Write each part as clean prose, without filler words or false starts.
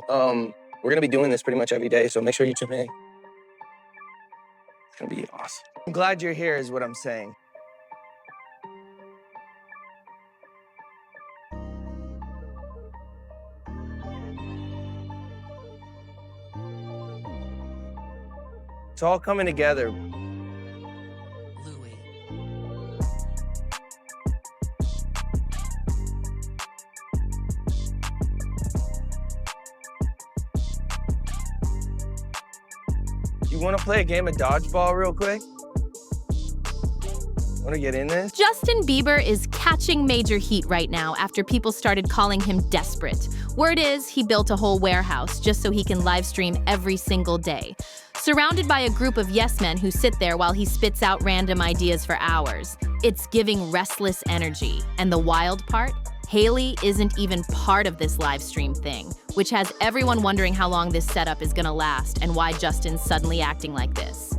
We're gonna be doing this pretty much every day, so make sure you tune in. It's gonna be awesome. I'm glad you're here is what I'm saying. It's all coming together. You want to play a game of dodgeball real quick? Want to get in this? Justin Bieber is catching major heat right now after people started calling him desperate. Word is he built a whole warehouse just so he can live stream every single day. Surrounded by a group of yes men who sit there while he spits out random ideas for hours. It's giving restless energy. And the wild part? Hailey isn't even part of this live stream thing, which has everyone wondering how long this setup is gonna last and why Justin's suddenly acting like this.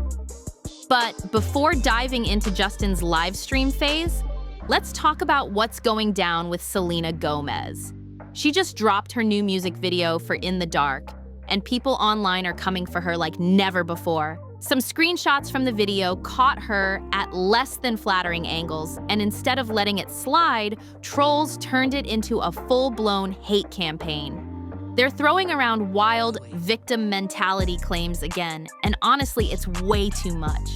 But before diving into Justin's live stream phase, let's talk about what's going down with Selena Gomez. She just dropped her new music video for In the Dark, and people online are coming for her like never before. Some screenshots from the video caught her at less than flattering angles, and instead of letting it slide, trolls turned it into a full-blown hate campaign. They're throwing around wild victim mentality claims again, and honestly, it's way too much.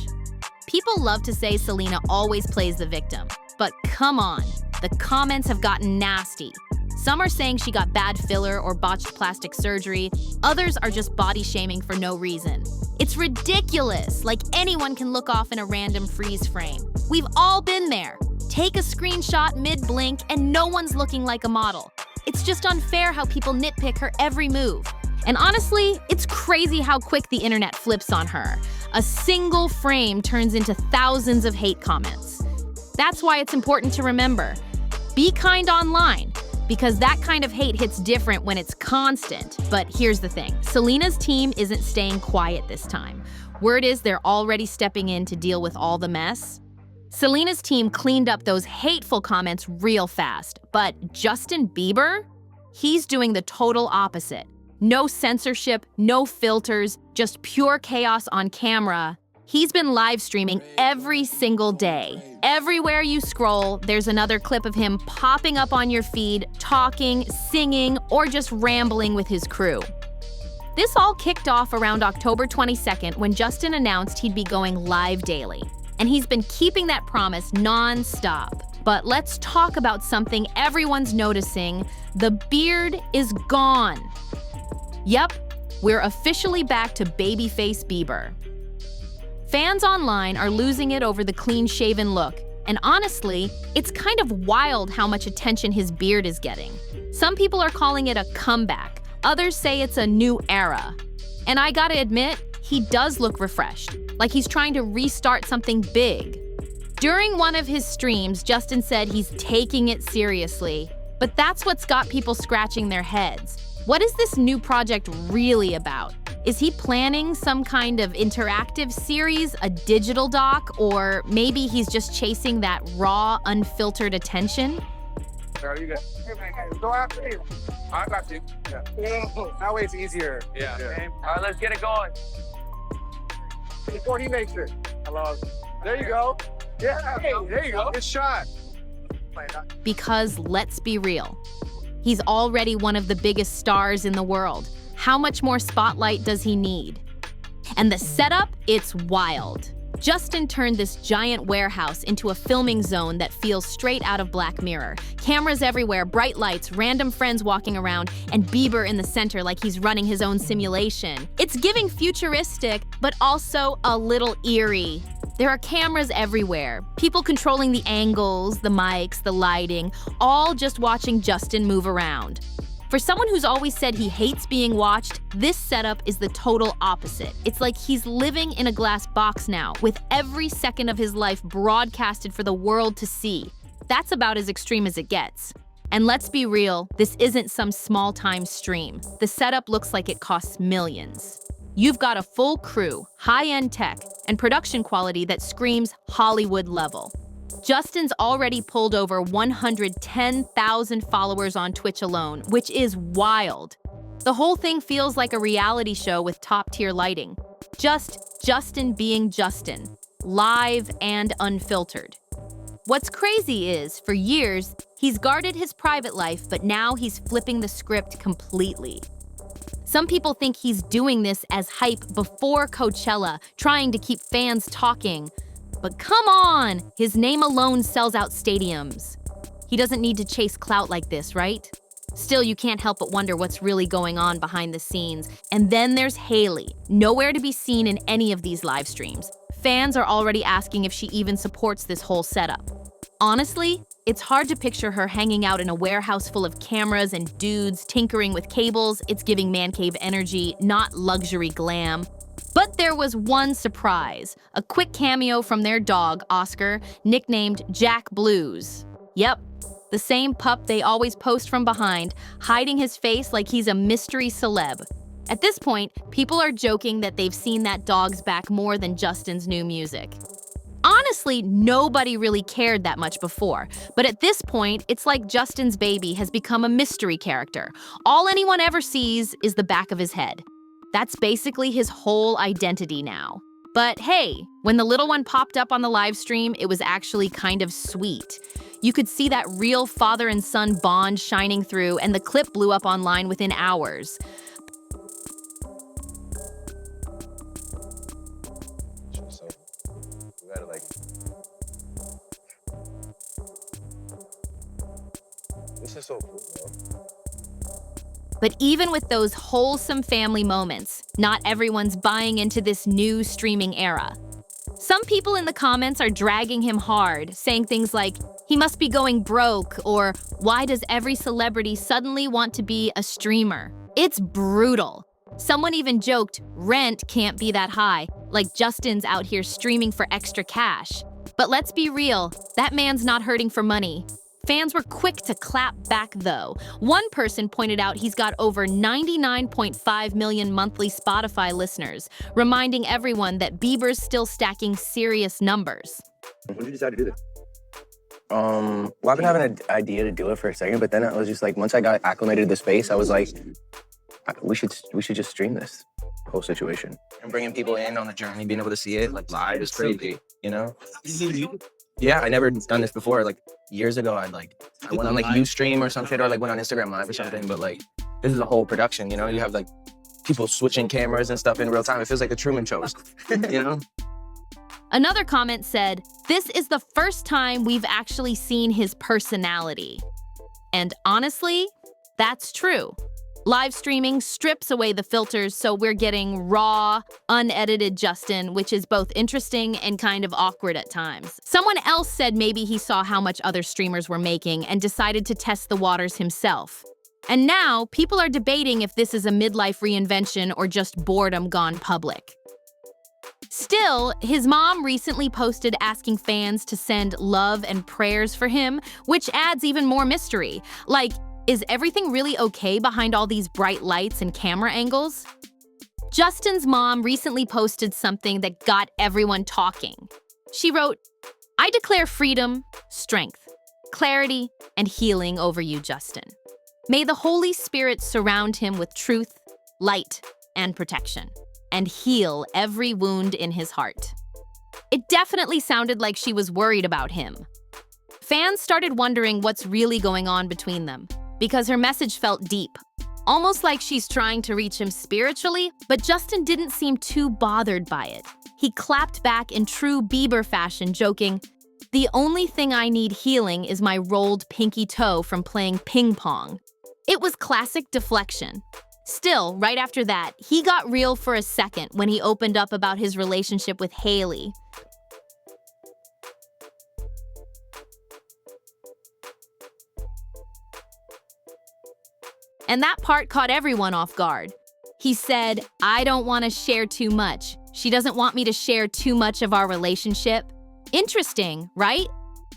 People love to say Selena always plays the victim, but come on, the comments have gotten nasty. Some are saying she got bad filler or botched plastic surgery. Others are just body shaming for no reason. It's ridiculous, like anyone can look off in a random freeze frame. We've all been there. Take a screenshot mid-blink and no one's looking like a model. It's just unfair how people nitpick her every move. And honestly, it's crazy how quick the internet flips on her. A single frame turns into thousands of hate comments. That's why it's important to remember, be kind online, because that kind of hate hits different when it's constant. But here's the thing, Selena's team isn't staying quiet this time. Word is they're already stepping in to deal with all the mess. Selena's team cleaned up those hateful comments real fast, but Justin Bieber? He's doing the total opposite. No censorship, no filters, just pure chaos on camera. He's been live streaming every single day. Everywhere you scroll, there's another clip of him popping up on your feed, talking, singing, or just rambling with his crew. This all kicked off around October 22nd when Justin announced he'd be going live daily. And he's been keeping that promise non-stop. But let's talk about something everyone's noticing. The beard is gone. Yep, we're officially back to babyface Bieber. Fans online are losing it over the clean-shaven look, and honestly, it's kind of wild how much attention his beard is getting. Some people are calling it a comeback, others say it's a new era. And I gotta admit, he does look refreshed, like he's trying to restart something big. During one of his streams, Justin said he's taking it seriously, but that's what's got people scratching their heads. What is this new project really about? Is he planning some kind of interactive series, a digital doc, or maybe he's just chasing that raw, unfiltered attention? Girl, you got. Go after you. I got you. Yeah. That way it's easier. Yeah. Okay. All right, let's get it going. Before he makes it. Hello. There you go. Yeah. Hey, there you go. Good shot. Because let's be real, he's already one of the biggest stars in the world. How much more spotlight does he need? And the setup, it's wild. Justin turned this giant warehouse into a filming zone that feels straight out of Black Mirror. Cameras everywhere, bright lights, random friends walking around, and Bieber in the center like he's running his own simulation. It's giving futuristic, but also a little eerie. There are cameras everywhere, people controlling the angles, the mics, the lighting, all just watching Justin move around. For someone who's always said he hates being watched, this setup is the total opposite. It's like he's living in a glass box now, with every second of his life broadcasted for the world to see. That's about as extreme as it gets. And let's be real, this isn't some small-time stream. The setup looks like it costs millions. You've got a full crew, high-end tech, and production quality that screams Hollywood level. Justin's already pulled over 110,000 followers on Twitch alone, which is wild. The whole thing feels like a reality show with top-tier lighting. Just Justin being Justin, live and unfiltered. What's crazy is, for years, he's guarded his private life, but now he's flipping the script completely. Some people think he's doing this as hype before Coachella, trying to keep fans talking. But come on, his name alone sells out stadiums. He doesn't need to chase clout like this, right? Still, you can't help but wonder what's really going on behind the scenes. And then there's Hailey, nowhere to be seen in any of these live streams. Fans are already asking if she even supports this whole setup. Honestly, it's hard to picture her hanging out in a warehouse full of cameras and dudes tinkering with cables. It's giving man cave energy, not luxury glam. But there was one surprise, a quick cameo from their dog, Oscar, nicknamed Jack Blues. Yep, the same pup they always post from behind, hiding his face like he's a mystery celeb. At this point, people are joking that they've seen that dog's back more than Justin's new music. Honestly, nobody really cared that much before, but at this point, it's like Justin's baby has become a mystery character. All anyone ever sees is the back of his head. That's basically his whole identity now. But hey, when the little one popped up on the live stream, it was actually kind of sweet. You could see that real father and son bond shining through, and the clip blew up online within hours. This is so cool, bro. But even with those wholesome family moments, not everyone's buying into this new streaming era. Some people in the comments are dragging him hard, saying things like, he must be going broke, or why does every celebrity suddenly want to be a streamer? It's brutal. Someone even joked, rent can't be that high, like Justin's out here streaming for extra cash. But let's be real, that man's not hurting for money. Fans were quick to clap back though. One person pointed out he's got over 99.5 million monthly Spotify listeners, reminding everyone that Bieber's still stacking serious numbers. When did you decide to do this? Well, I've been having an idea to do it for a second, but then I was just like, once I got acclimated to the space, I was like, we should just stream this whole situation. And bringing people in on the journey, being able to see it like live is crazy, you know? Yeah, I never done this before. Like years ago, I went on like Ustream or some shit, or like went on Instagram Live or something. But like, this is a whole production, you know? You have like people switching cameras and stuff in real time. It feels like a Truman Show, you know? Another comment said, this is the first time we've actually seen his personality. And honestly, that's true. Live streaming strips away the filters, so we're getting raw, unedited Justin, which is both interesting and kind of awkward at times. Someone else said maybe he saw how much other streamers were making and decided to test the waters himself. And now, people are debating if this is a midlife reinvention or just boredom gone public. Still, his mom recently posted asking fans to send love and prayers for him, which adds even more mystery. Like, is everything really okay behind all these bright lights and camera angles? Justin's mom recently posted something that got everyone talking. She wrote, I declare freedom, strength, clarity, and healing over you, Justin. May the Holy Spirit surround him with truth, light, and protection, and heal every wound in his heart. It definitely sounded like she was worried about him. Fans started wondering what's really going on between them, because her message felt deep, almost like she's trying to reach him spiritually, but Justin didn't seem too bothered by it. He clapped back in true Bieber fashion, joking, the only thing I need healing is my rolled pinky toe from playing ping pong. It was classic deflection. Still, right after that, he got real for a second when he opened up about his relationship with Hailey. And that part caught everyone off guard. He said, I don't want to share too much. She doesn't want me to share too much of our relationship. Interesting, right?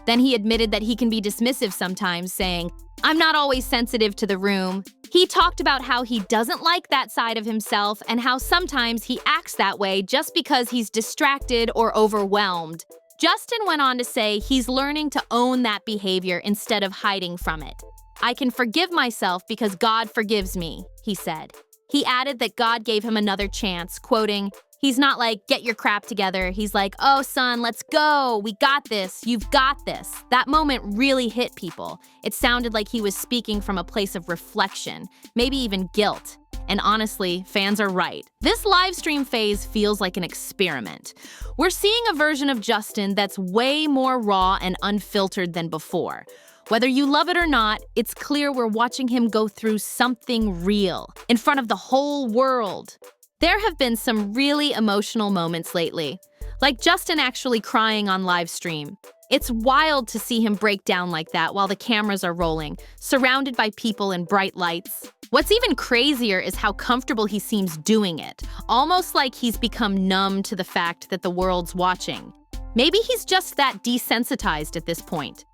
Then he admitted that he can be dismissive sometimes, saying, I'm not always sensitive to the room. He talked about how he doesn't like that side of himself and how sometimes he acts that way just because he's distracted or overwhelmed. Justin went on to say he's learning to own that behavior instead of hiding from it. I can forgive myself because God forgives me, he said. He added that God gave him another chance, quoting, "He's not like, get your crap together. He's like, oh, son, let's go. We got this. You've got this." That moment really hit people. It sounded like he was speaking from a place of reflection, maybe even guilt. And honestly, fans are right. This live stream phase feels like an experiment. We're seeing a version of Justin that's way more raw and unfiltered than before. Whether you love it or not, it's clear we're watching him go through something real, in front of the whole world. There have been some really emotional moments lately, like Justin actually crying on live stream. It's wild to see him break down like that while the cameras are rolling, surrounded by people and bright lights. What's even crazier is how comfortable he seems doing it, almost like he's become numb to the fact that the world's watching. Maybe he's just that desensitized at this point.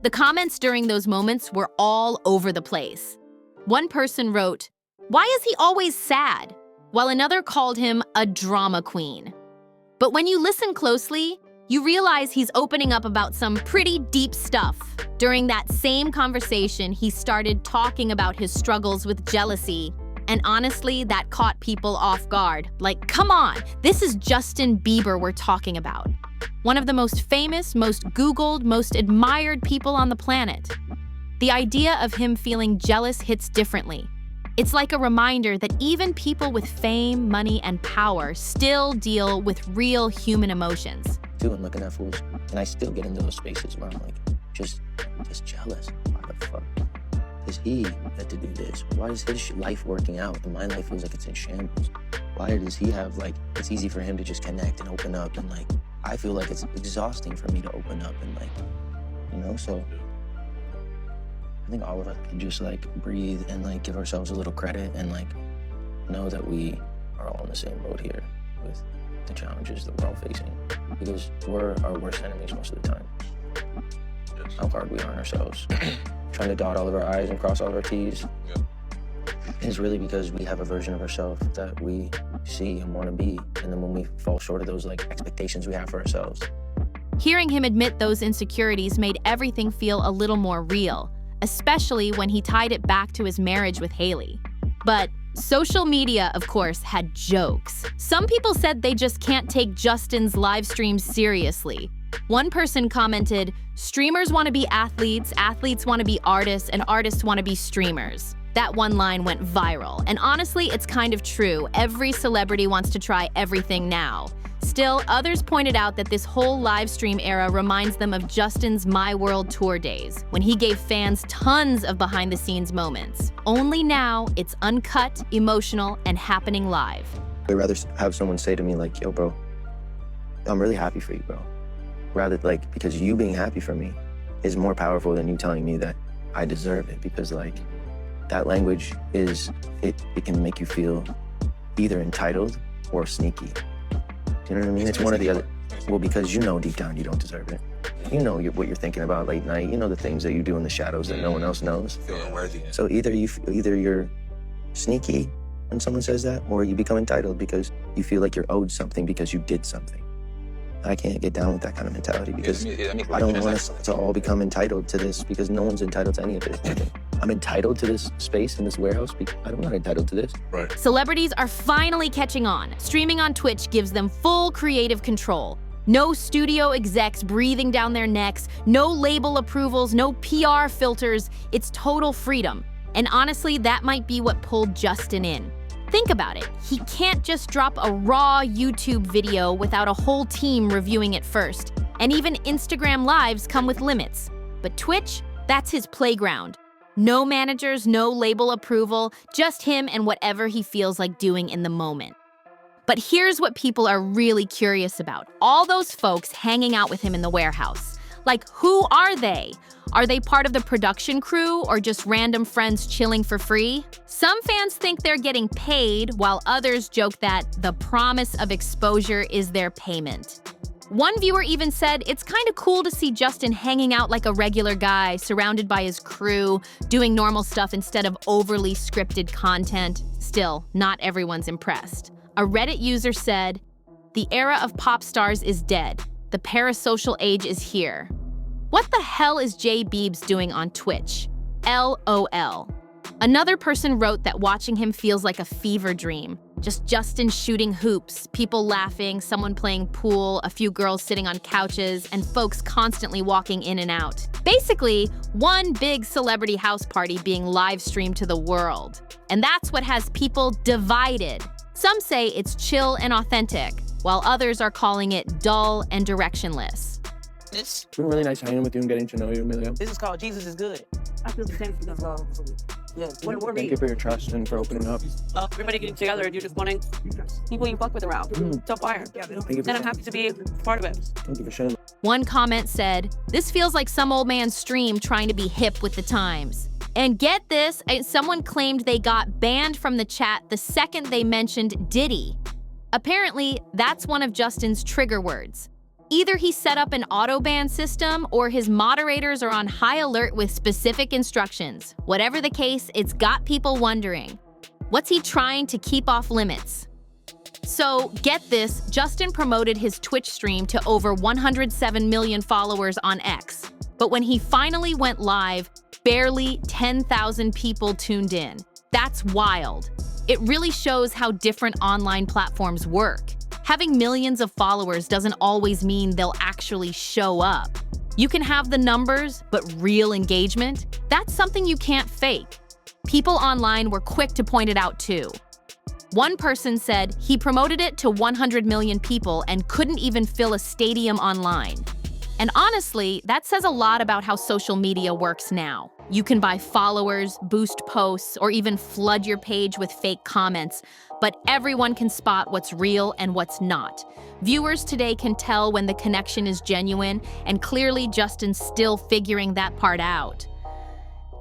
The comments during those moments were all over the place. One person wrote, "Why is he always sad?" while another called him a drama queen. But when you listen closely, you realize he's opening up about some pretty deep stuff. During that same conversation, he started talking about his struggles with jealousy. And honestly, that caught people off guard. Like, come on, this is Justin Bieber we're talking about. One of the most famous, most Googled, most admired people on the planet. The idea of him feeling jealous hits differently. It's like a reminder that even people with fame, money, and power still deal with real human emotions. And looking at fools, and I still get into those spaces where I'm like, just jealous. Why the fuck is he had to do this? Why is his life working out and my life feels like it's in shambles? Why does he have, like, it's easy for him to just connect and open up, and like I feel like it's exhausting for me to open up and like, you know, so I think all of us can just like breathe and like give ourselves a little credit and like know that we are all in the same boat here with the challenges that we're all facing, because we're our worst enemies most of the time. How hard we are on ourselves, trying to dot all of our I's and cross all of our T's, is really because we have a version of ourselves that we see and want to be, and then when we fall short of those like expectations we have for ourselves. Hearing him admit those insecurities made everything feel a little more real, especially when he tied it back to his marriage with Hailey. But social media, of course, had jokes. Some people said they just can't take Justin's live streams seriously. One person commented, "Streamers want to be athletes, athletes want to be artists, and artists want to be streamers." That one line went viral, and honestly, it's kind of true. Every celebrity wants to try everything now. Still, others pointed out that this whole live stream era reminds them of Justin's My World Tour days, when he gave fans tons of behind-the-scenes moments. Only now, it's uncut, emotional, and happening live. I'd rather have someone say to me like, "Yo, bro, I'm really happy for you, bro." Rather, like, because you being happy for me is more powerful than you telling me that I deserve it, because like, that language is, it can make you feel either entitled or sneaky. Do you know what I mean? It's one or the other. Well, because you know deep down you don't deserve it. You know what you're thinking about late night. You know the things that you do in the shadows that no one else knows. Feeling worthy. So either you're sneaky when someone says that, or you become entitled because you feel like you're owed something because you did something. I can't get down with that kind of mentality, because I don't want us to all become entitled to this, because no one's entitled to any of this. I'm entitled to this space in this warehouse because I'm not entitled to this. Right. Celebrities are finally catching on. Streaming on Twitch gives them full creative control. No studio execs breathing down their necks, no label approvals, no PR filters. It's total freedom. And honestly, that might be what pulled Justin in. Think about it. He can't just drop a raw YouTube video without a whole team reviewing it first. And even Instagram Lives come with limits. But Twitch, that's his playground. No managers, no label approval, just him and whatever he feels like doing in the moment. But here's what people are really curious about. All those folks hanging out with him in the warehouse. Like, who are they? Are they part of the production crew or just random friends chilling for free? Some fans think they're getting paid, while others joke that the promise of exposure is their payment. One viewer even said it's kind of cool to see Justin hanging out like a regular guy, surrounded by his crew, doing normal stuff instead of overly scripted content. Still, not everyone's impressed. A Reddit user said, "The era of pop stars is dead. The parasocial age is here. What the hell is Jay Biebs doing on Twitch? LOL. Another person wrote that watching him feels like a fever dream. Just Justin shooting hoops, people laughing, someone playing pool, a few girls sitting on couches, and folks constantly walking in and out. Basically, one big celebrity house party being live streamed to the world. And that's what has people divided. Some say it's chill and authentic, while others are calling it dull and directionless. It's been really nice hanging with you and getting to know you, Amelia. This is called Jesus is Good. I feel the same thing. Yeah. Thank you for your trust and for opening up. Everybody getting together and you're just wanting people you fuck with around. So fire. And I'm happy to be part of it. Thank you for sharing. One comment said, "This feels like some old man's stream trying to be hip with the times." And get this, someone claimed they got banned from the chat the second they mentioned Diddy. Apparently, that's one of Justin's trigger words. Either he set up an auto-ban system or his moderators are on high alert with specific instructions. Whatever the case, it's got people wondering, what's he trying to keep off limits? So, get this, Justin promoted his Twitch stream to over 107 million followers on X. But when he finally went live, barely 10,000 people tuned in. That's wild. It really shows how different online platforms work. Having millions of followers doesn't always mean they'll actually show up. You can have the numbers, but real engagement? That's something you can't fake. People online were quick to point it out too. One person said he promoted it to 100 million people and couldn't even fill a stadium online. And honestly, that says a lot about how social media works now. You can buy followers, boost posts, or even flood your page with fake comments, but everyone can spot what's real and what's not. Viewers today can tell when the connection is genuine, and clearly Justin's still figuring that part out.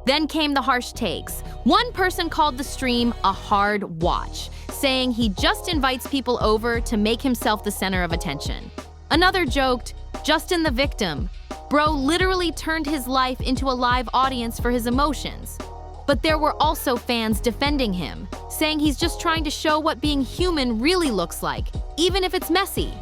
Then came the harsh takes. One person called the stream a hard watch, saying he just invites people over to make himself the center of attention. Another joked, "Justin the victim. Bro literally turned his life into a live audience for his emotions." But there were also fans defending him, saying he's just trying to show what being human really looks like, even if it's messy.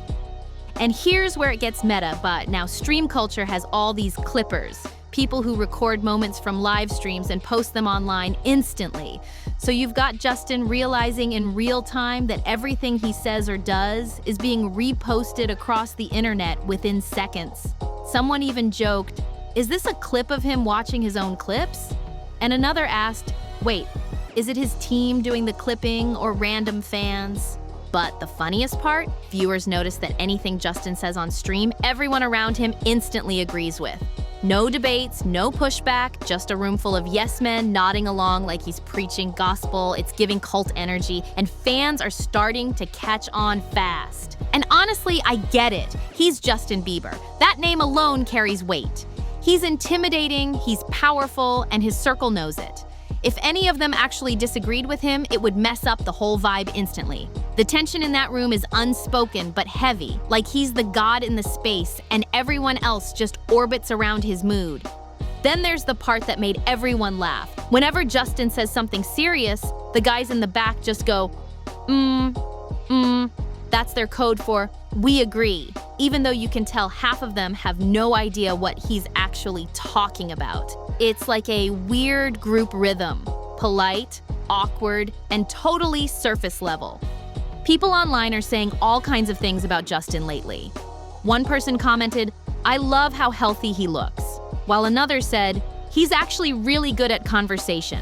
And here's where it gets meta, but now stream culture has all these clippers, people who record moments from live streams and post them online instantly. So you've got Justin realizing in real time that everything he says or does is being reposted across the internet within seconds. Someone even joked, "Is this a clip of him watching his own clips?" And another asked, "Wait, is it his team doing the clipping or random fans?" But the funniest part, viewers notice that anything Justin says on stream, everyone around him instantly agrees with. No debates, no pushback, just a room full of yes men nodding along like he's preaching gospel. It's giving cult energy, and fans are starting to catch on fast. And honestly, I get it. He's Justin Bieber. That name alone carries weight. He's intimidating, he's powerful, and his circle knows it. If any of them actually disagreed with him, it would mess up the whole vibe instantly. The tension in that room is unspoken but heavy, like he's the god in the space and everyone else just orbits around his mood. Then there's the part that made everyone laugh. Whenever Justin says something serious, the guys in the back just go, That's their code for, "We agree," even though you can tell half of them have no idea what he's actually talking about. It's like a weird group rhythm, polite, awkward, and totally surface level. People online are saying all kinds of things about Justin lately. One person commented, "I love how healthy he looks," while another said, "He's actually really good at conversation."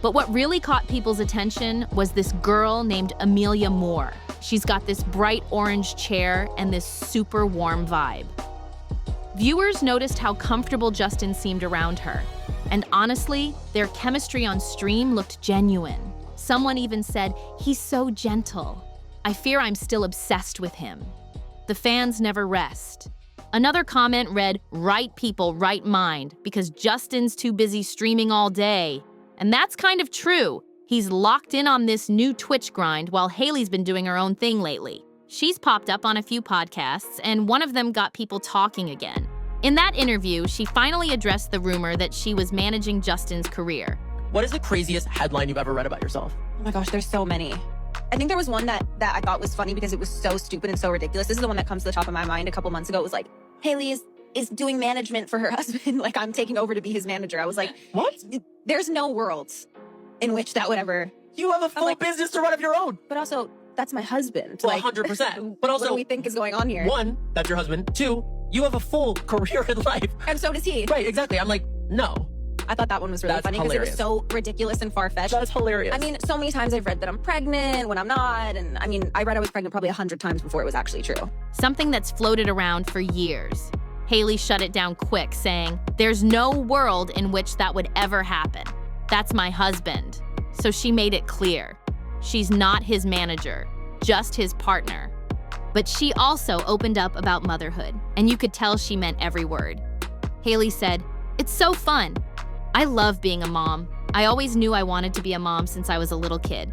But what really caught people's attention was this girl named Amelia Moore. She's got this bright orange chair and this super warm vibe. Viewers noticed how comfortable Justin seemed around her. And honestly, their chemistry on stream looked genuine. Someone even said, "He's so gentle. I fear I'm still obsessed with him." The fans never rest. Another comment read, "Right people, right mind," because Justin's too busy streaming all day. And that's kind of true. He's locked in on this new Twitch grind while Hailey's been doing her own thing lately. She's popped up on a few podcasts, and one of them got people talking again. In that interview, she finally addressed the rumor that she was managing Justin's career. What is the craziest headline you've ever read about yourself? Oh my gosh, there's so many. I think there was one that I thought was funny because it was so stupid and so ridiculous. This is the one that comes to the top of my mind a couple months ago. It was like, Hailey is doing management for her husband. Like, I'm taking over to be his manager. I was like, What? There's no world in which that would ever. You have a full like- business to run of your own. But also, that's my husband. Well, Like, 100%. But what also, do we think is going on here? one, that's your husband. Two, you have a full career in life. And so does he. Right, exactly. I'm like, no. I thought that one was really That's funny because it was hilarious. so ridiculous and far-fetched. That's hilarious. I mean, so many times I've read that I'm pregnant when I'm not. And I mean, I read I was pregnant probably 100 times before it was actually true. Something that's floated around for years. Hailey shut it down quick, saying, "There's no world in which that would ever happen. That's my husband." So she made it clear. She's not his manager, just his partner. But she also opened up about motherhood, and you could tell she meant every word. Hailey said, "It's so fun. I love being a mom. I always knew I wanted to be a mom since I was a little kid.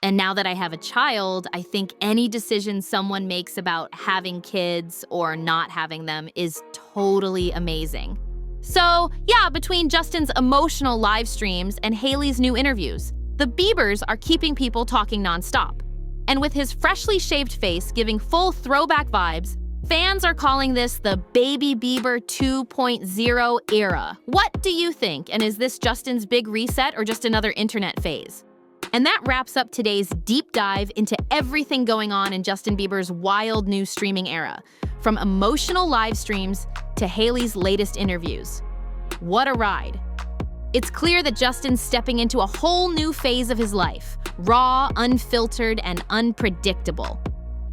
And now that I have a child, I think any decision someone makes about having kids or not having them is totally amazing." So, yeah, between Justin's emotional live streams and Hailey's new interviews, the Biebers are keeping people talking nonstop. And with his freshly shaved face giving full throwback vibes, fans are calling this the Baby Bieber 2.0 era. What do you think? And is this Justin's big reset or just another internet phase? And that wraps up today's deep dive into everything going on in Justin Bieber's wild new streaming era, from emotional live streams to Hailey's latest interviews. What a ride. It's clear that Justin's stepping into a whole new phase of his life, raw, unfiltered, and unpredictable.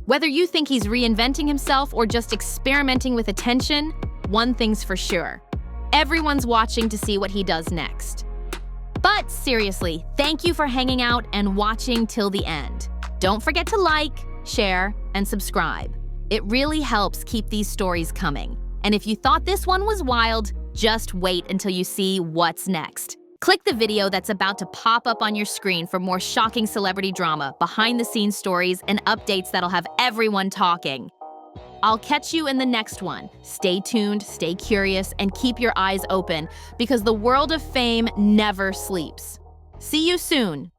Whether you think he's reinventing himself or just experimenting with attention, one thing's for sure. Everyone's watching to see what he does next. But seriously, thank you for hanging out and watching till the end. Don't forget to like, share, and subscribe. It really helps keep these stories coming. And if you thought this one was wild, just wait until you see what's next. Click the video that's about to pop up on your screen for more shocking celebrity drama, behind-the-scenes stories, and updates that'll have everyone talking. I'll catch you in the next one. Stay tuned, stay curious, and keep your eyes open because the world of fame never sleeps. See you soon.